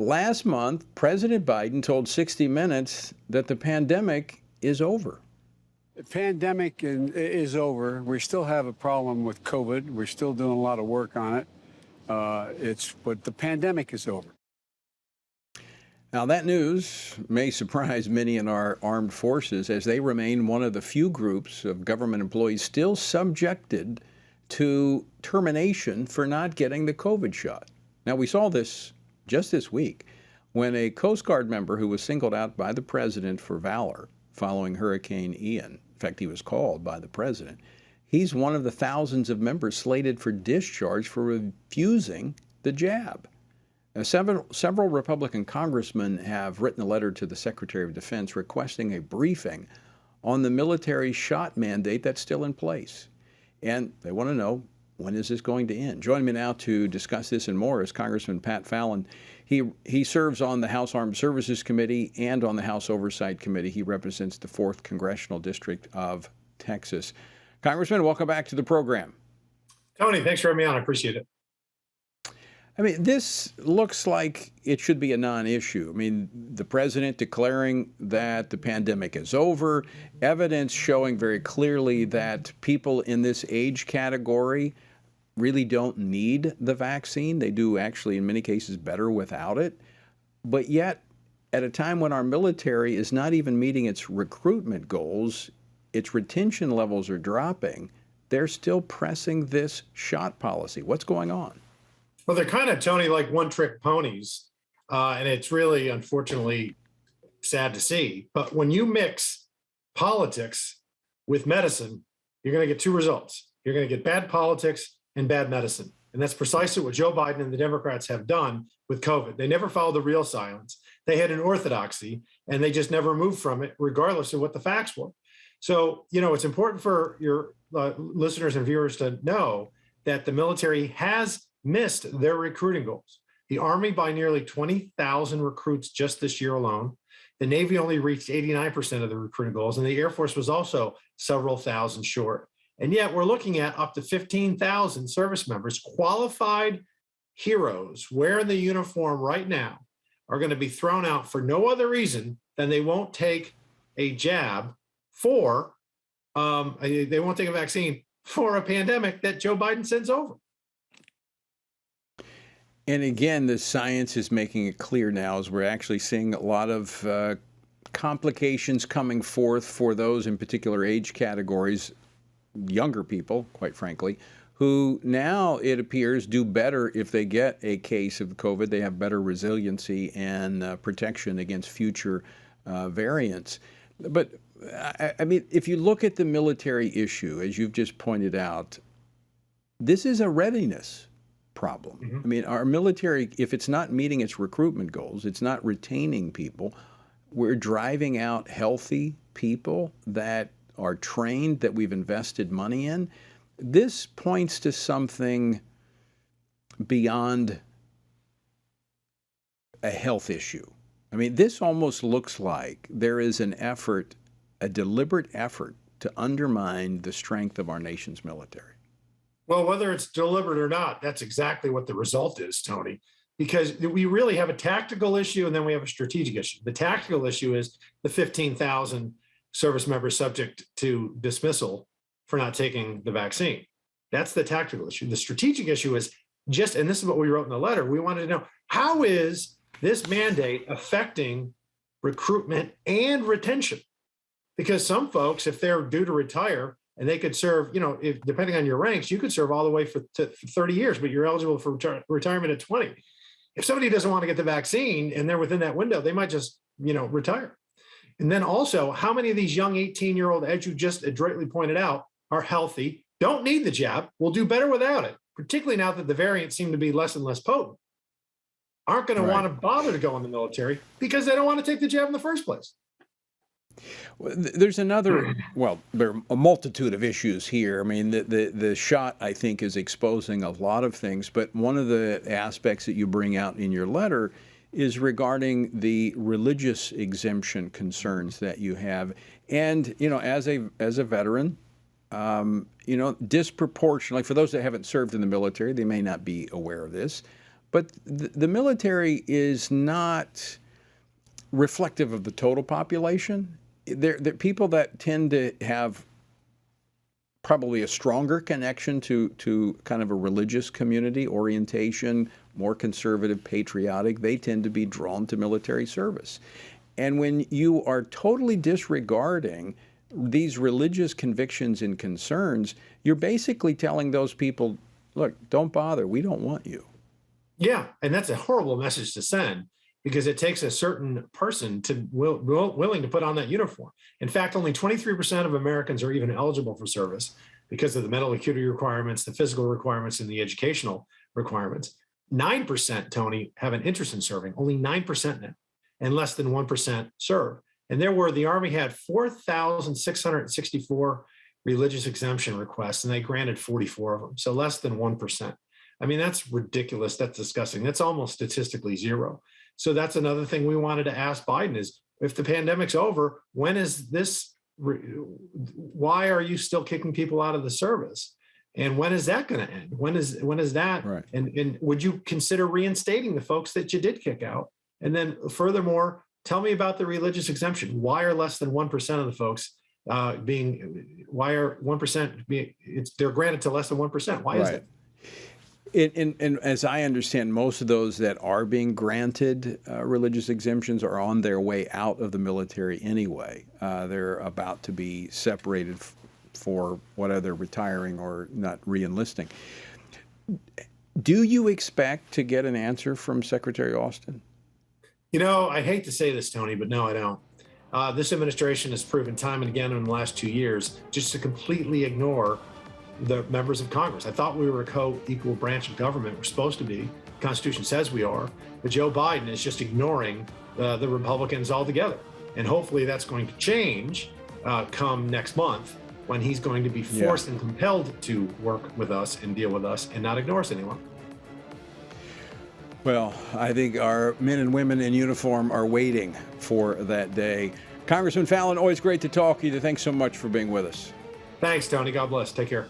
Last month, President Biden told 60 Minutes that the pandemic is over. The pandemic is over. We still have a problem with COVID. We're still doing a lot of work on it. But the pandemic is over. Now, that news may surprise many in our armed forces, as they remain one of the few groups of government employees still subjected to termination for not getting the COVID shot. Now, we saw this just this week when a Coast Guard member who was singled out by the president for valor following Hurricane Ian, in fact, he was called by the president, he's one of the thousands of members slated for discharge for refusing the jab. Several Republican congressmen have written a letter to the Secretary of Defense requesting a briefing on the military shot mandate that's still in place. And they want to know, when is this going to end? Joining me now to discuss this and more is Congressman Pat Fallon. He serves on the House Armed Services Committee and on the House Oversight Committee. He represents the 4th Congressional District of Texas. Congressman, welcome back to the program. Tony, thanks for having me on. I appreciate it. I mean, this looks like it should be a non-issue. I mean, the president declaring that the pandemic is over, evidence showing very clearly that people in this age category really don't need the vaccine. They do actually, in many cases, better without it. But yet, at a time when our military is not even meeting its recruitment goals, its retention levels are dropping, they're still pressing this shot policy. What's going on? Well, they're kind of, Tony, like one-trick ponies, and it's really, unfortunately, sad to see. But when you mix politics with medicine, you're going to get two results. You're going to get bad politics and bad medicine. And that's precisely what Joe Biden and the Democrats have done with COVID. They never followed the real science. They had an orthodoxy, and they just never moved from it, regardless of what the facts were. So, it's important for your listeners and viewers to know that the military has missed their recruiting goals. The Army by nearly 20,000 recruits just this year alone. The Navy only reached 89% of the recruiting goals, and the Air Force was also several thousand short. And yet we're looking at up to 15,000 service members, qualified heroes wearing the uniform right now, are going to be thrown out for no other reason than they won't take a jab for, they won't take a vaccine for a pandemic that Joe Biden sends over. And again, the science is making it clear now as we're actually seeing a lot of complications coming forth for those in particular age categories, younger people, quite frankly, who now, it appears, do better if they get a case of COVID. They have better resiliency and protection against future variants. But, I mean, if you look at the military issue, as you've just pointed out, this is a readiness problem. Mm-hmm. I mean, our military, if it's not meeting its recruitment goals, it's not retaining people, we're driving out healthy people that are trained, that we've invested money in. This points to something beyond a health issue. I mean, this almost looks like there is an effort, a deliberate effort to undermine the strength of our nation's military. Well, whether it's deliberate or not, that's exactly what the result is, Tony, because we really have a tactical issue and then we have a strategic issue. The tactical issue is the 15,000 service members subject to dismissal for not taking the vaccine. That's the tactical issue. The strategic issue is just, and this is what we wrote in the letter, we wanted to know, how is this mandate affecting recruitment and retention? Because some folks, if they're due to retire, and they could serve, if depending on your ranks, you could serve all the way for 30 years, but you're eligible for retirement at 20. If somebody doesn't want to get the vaccine and they're within that window, they might just, retire. And then also, how many of these young 18-year-old, as you just adroitly pointed out, are healthy, don't need the jab, will do better without it, particularly now that the variants seem to be less and less potent, aren't going to want to bother to go in the military because they don't want to take the jab in the first place. There's another, there are a multitude of issues here. I mean, the shot, I think, is exposing a lot of things, but one of the aspects that you bring out in your letter is regarding the religious exemption concerns that you have. And, as a veteran, disproportionately, for those that haven't served in the military, they may not be aware of this, But the military is not reflective of the total population. They're people that tend to have probably a stronger connection to kind of a religious community orientation, more conservative, patriotic. They tend to be drawn to military service. And when you are totally disregarding these religious convictions and concerns, you're basically telling those people, look, don't bother. We don't want you. Yeah, and that's a horrible message to send because it takes a certain person to willing to put on that uniform. In fact, only 23% of Americans are even eligible for service because of the mental acuity requirements, the physical requirements, and the educational requirements. 9%, Tony, have an interest in serving, only 9% now, and less than 1% serve. And there were, the Army had 4,664 religious exemption requests, and they granted 44 of them, so less than 1%. I mean, that's ridiculous. That's disgusting. That's almost statistically zero. So that's another thing we wanted to ask Biden is, if the pandemic's over, when is this, why are you still kicking people out of the service? And when is that going to end? When is that? Right. And would you consider reinstating the folks that you did kick out? And then furthermore, tell me about the religious exemption. Why are less than 1% of the folks why are 1% they're granted to less than 1%? Why is that? And as I understand, most of those that are being granted religious exemptions are on their way out of the military anyway. They're about to be separated for whether they're retiring or not re-enlisting. Do you expect to get an answer from Secretary Austin? You know, I hate to say this, Tony, but no, I don't. This administration has proven time and again in the last 2 years just to completely ignore the members of Congress. I thought we were a co-equal branch of government. We're supposed to be. The Constitution says we are. But Joe Biden is just ignoring the Republicans altogether. And hopefully that's going to change come next month when he's going to be forced and compelled to work with us and deal with us and not ignore us any longer. Well, I think our men and women in uniform are waiting for that day. Congressman Fallon, always great to talk to you. Thanks so much for being with us. Thanks, Tony. God bless. Take care.